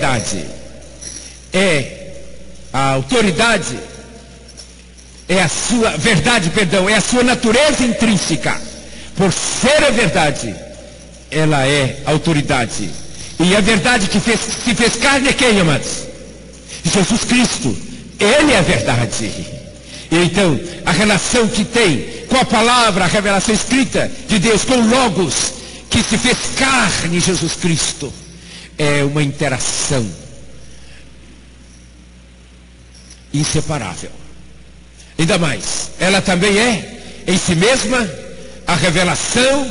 verdade, a autoridade, é a sua verdade, perdão, é a sua natureza intrínseca. Por ser a verdade, ela é autoridade. E a verdade que se fez carne é quem, amados? Jesus Cristo. Ele é a verdade. E então, a relação que tem com a palavra, a revelação escrita de Deus, com o Logos, que se fez carne, Jesus Cristo, é uma interação inseparável. Ainda mais, ela também é, em si mesma, a revelação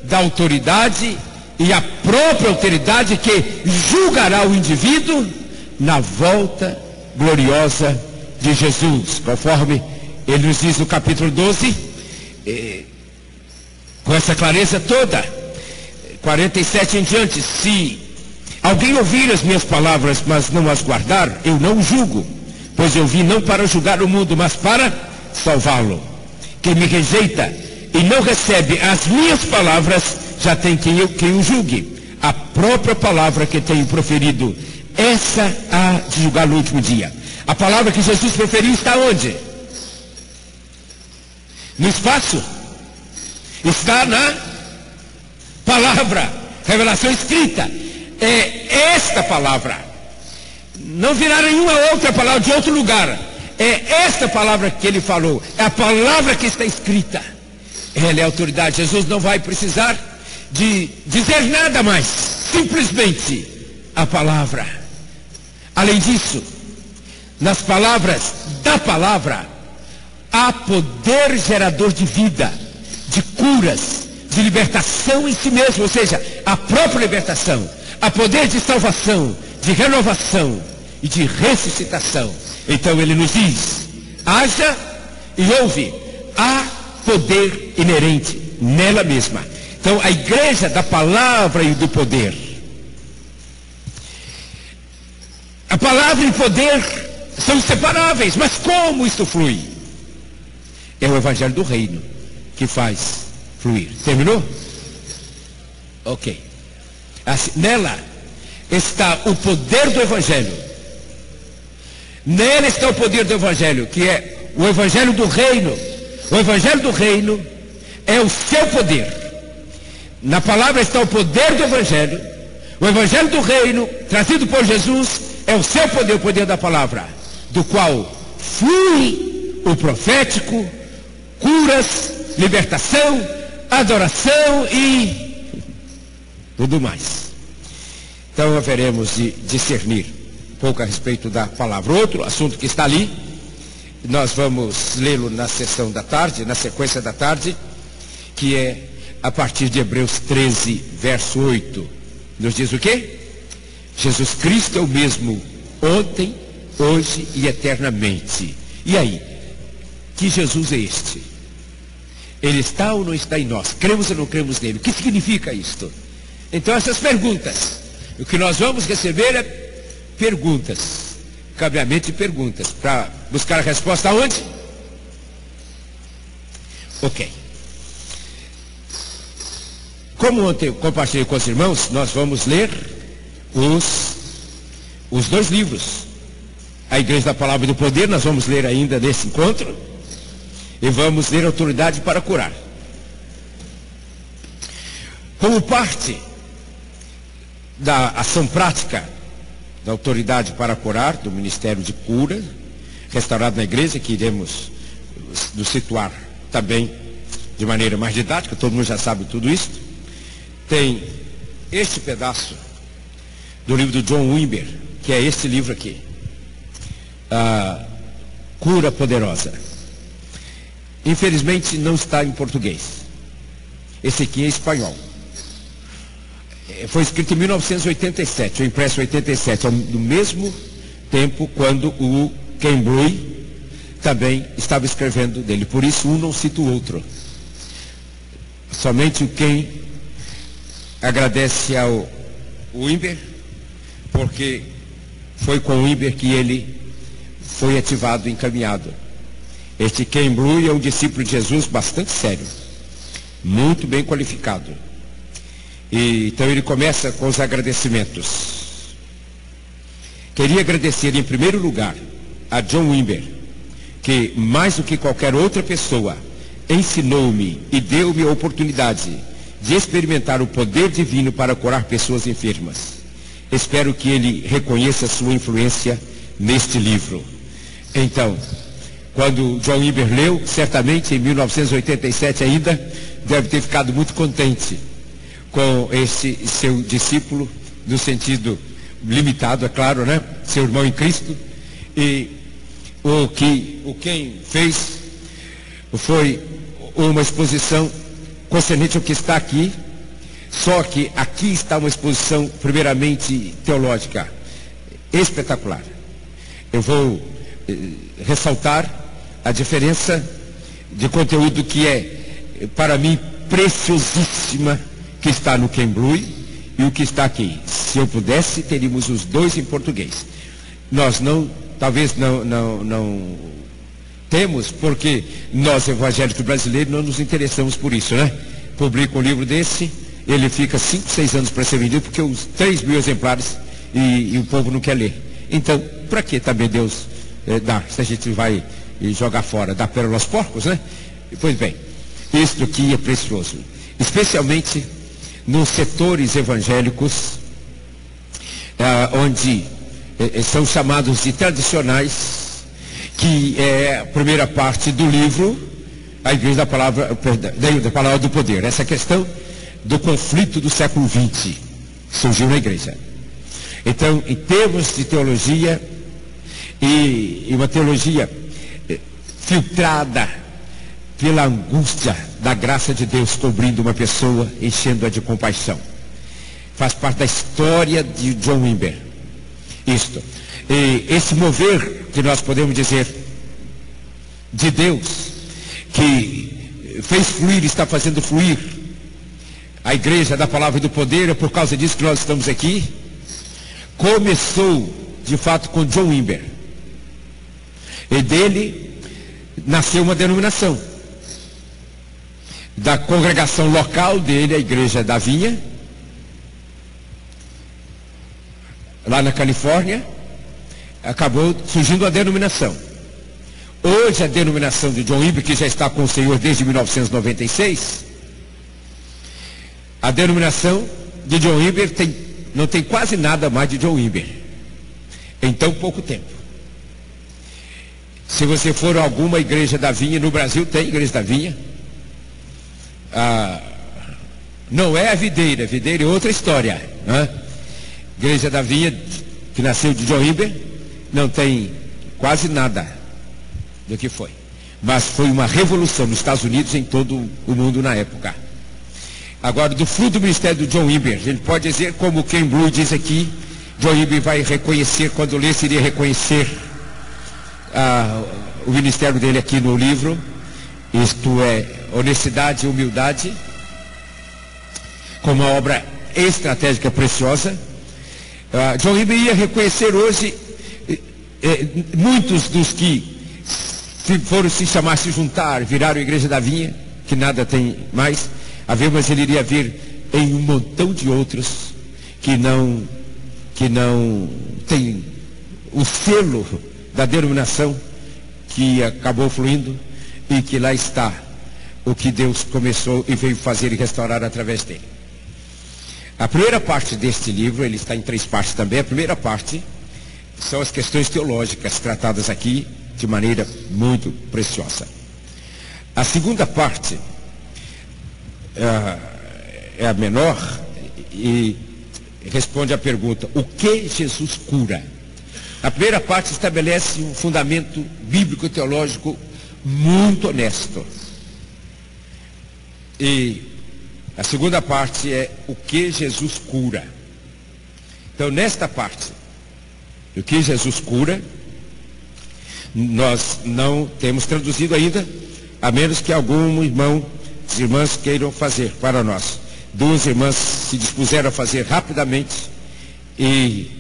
da autoridade e a própria autoridade que julgará o indivíduo na volta gloriosa de Jesus, conforme ele nos diz no capítulo 12, com essa clareza toda, 47 em diante: se alguém ouvir as minhas palavras, mas não as guardar, eu não o julgo, pois eu vim não para julgar o mundo, mas para salvá-lo. Quem me rejeita e não recebe as minhas palavras, já tem quem o julgue. A própria palavra que tenho proferido, essa há de julgar no último dia. A palavra que Jesus proferiu está onde? No espaço. Está na palavra, revelação escrita. É esta palavra. Não virá nenhuma outra palavra de outro lugar. É esta palavra que ele falou. É a palavra que está escrita. Ela é a autoridade. Jesus não vai precisar de dizer nada mais. Simplesmente a palavra. Além disso, nas palavras da palavra, há poder gerador de vida, de curas, de libertação em si mesmo. Ou seja, a própria libertação. Há poder de salvação, de renovação e de ressuscitação. Então ele nos diz: haja e ouve. Há poder inerente nela mesma. Então a igreja da palavra e do poder. A palavra e o poder são inseparáveis. Mas como isto flui? É o evangelho do reino que faz fluir. Terminou? Ok. Assim, nela está o poder do evangelho. Nela está o poder do evangelho, que é o evangelho do reino. O evangelho do reino é o seu poder. Na palavra está o poder do evangelho. O evangelho do reino, trazido por Jesus, é o seu poder, o poder da palavra, do qual flui o profético, curas, libertação, adoração e tudo mais. Então haveremos de discernir um pouco a respeito da palavra. Outro assunto que está ali, nós vamos lê-lo na sessão da tarde, na sequência da tarde, que é a partir de Hebreus 13, verso 8. Nos diz o quê? Jesus Cristo é o mesmo ontem, hoje e eternamente. E aí? Que Jesus é este? Ele está ou não está em nós? Cremos ou não cremos nele? O que significa isto? Então essas perguntas, o que nós vamos receber é perguntas, cabeamento de perguntas, para buscar a resposta aonde? Ok. Como ontem eu compartilhei com os irmãos, nós vamos ler os dois livros. A Igreja da Palavra e do Poder, nós vamos ler ainda nesse encontro. E vamos ler Autoridade para Curar. Como parte da ação prática da Autoridade para Curar, do Ministério de Cura, restaurado na igreja, que iremos nos situar também de maneira mais didática, todo mundo já sabe tudo isso. Tem este pedaço do livro do John Wimber, que é este livro aqui, a Cura Poderosa. Infelizmente não está em português. Esse aqui é espanhol. Foi escrito em 1987, ou impresso em 87, no mesmo tempo quando o Ken Bloy também estava escrevendo dele. Por isso um não cita o outro. Somente o Ken agradece ao Wimber, porque foi com o Wimber que ele foi ativado e encaminhado. Este Ken Bloy é um discípulo de Jesus bastante sério, muito bem qualificado. E então ele começa com os agradecimentos. Queria agradecer em primeiro lugar a John Wimber, que mais do que qualquer outra pessoa ensinou-me e deu-me a oportunidade de experimentar o poder divino para curar pessoas enfermas. Espero que ele reconheça sua influência neste livro. Então, quando John Wimber leu, certamente em 1987 ainda, deve ter ficado muito contente com esse seu discípulo, no sentido limitado, é claro, né? Seu irmão em Cristo. E quem fez foi uma exposição concernente ao que está aqui, só que aqui está uma exposição primeiramente teológica espetacular. Eu vou ressaltar a diferença de conteúdo que é, para mim, preciosíssima, que está no Ken Blue e o que está aqui. Se eu pudesse, teríamos os dois em português. Nós talvez não temos, porque nós evangélicos brasileiros não nos interessamos por isso, né? Publica um livro desse, ele fica 5, 6 anos para ser vendido, porque os 3.000 exemplares e o povo não quer ler. Então, para que também Deus dá, se a gente vai jogar fora, dá pérola aos porcos, né? Pois bem, isto aqui é precioso, especialmente nos setores evangélicos, onde são chamados de tradicionais, que é a primeira parte do livro, a Igreja da Palavra do Poder. Essa questão do conflito do século XX surgiu na igreja. Então, em termos de teologia, e uma teologia filtrada pela angústia da graça de Deus cobrindo uma pessoa, enchendo-a de compaixão. Faz parte da história de John Wimber. Esse mover, que nós podemos dizer, de Deus, que fez fluir, está fazendo fluir a Igreja da Palavra e do Poder, é por causa disso que nós estamos aqui. Começou, de fato, com John Wimber. E dele nasceu uma denominação da congregação local dele, a Igreja da Vinha, lá na Califórnia. Acabou surgindo a denominação. Hoje a denominação de John Wimber, que já está com o Senhor desde 1996, a denominação de John Wimber não tem quase nada mais de John Wimber em tão pouco tempo. Se você for a alguma igreja da Vinha, no Brasil tem igreja da Vinha, não é a videira é outra história, né? Igreja da Vinha, que nasceu de John Wimber, não tem quase nada do que foi, mas foi uma revolução nos Estados Unidos e em todo o mundo na época. Agora, do fruto do ministério do John Wimber, a gente pode dizer, como o Ken Blue diz aqui, John Wimber vai reconhecer, quando ler, seria reconhecer o ministério dele aqui no livro. Isto é honestidade e humildade, como uma obra estratégica preciosa. John Wimber ia reconhecer hoje muitos dos que foram se chamar, se juntar, viraram a Igreja da Vinha, que nada tem mais a ver, mas ele iria ver em um montão de outros que não tem o selo da denominação, que acabou fluindo, e que lá está o que Deus começou e veio fazer e restaurar através dele. A primeira parte deste livro, ele está em 3 partes também. A primeira parte são as questões teológicas tratadas aqui de maneira muito preciosa. A segunda parte é a menor e responde à pergunta: o que Jesus cura? A primeira parte estabelece um fundamento bíblico e teológico muito honesto. E a segunda parte é o que Jesus cura. Então, nesta parte, o que Jesus cura, nós não temos traduzido ainda, a menos que algum irmão, as irmãs queiram fazer para nós. 2 irmãs se dispuseram a fazer rapidamente, e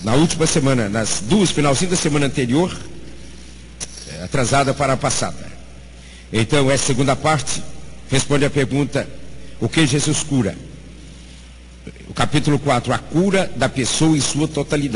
na última semana, nas 2 finalzinho da semana anterior, atrasada para a passada. Então, essa segunda parte responde à pergunta: o que Jesus cura? O capítulo 4, a cura da pessoa em sua totalidade.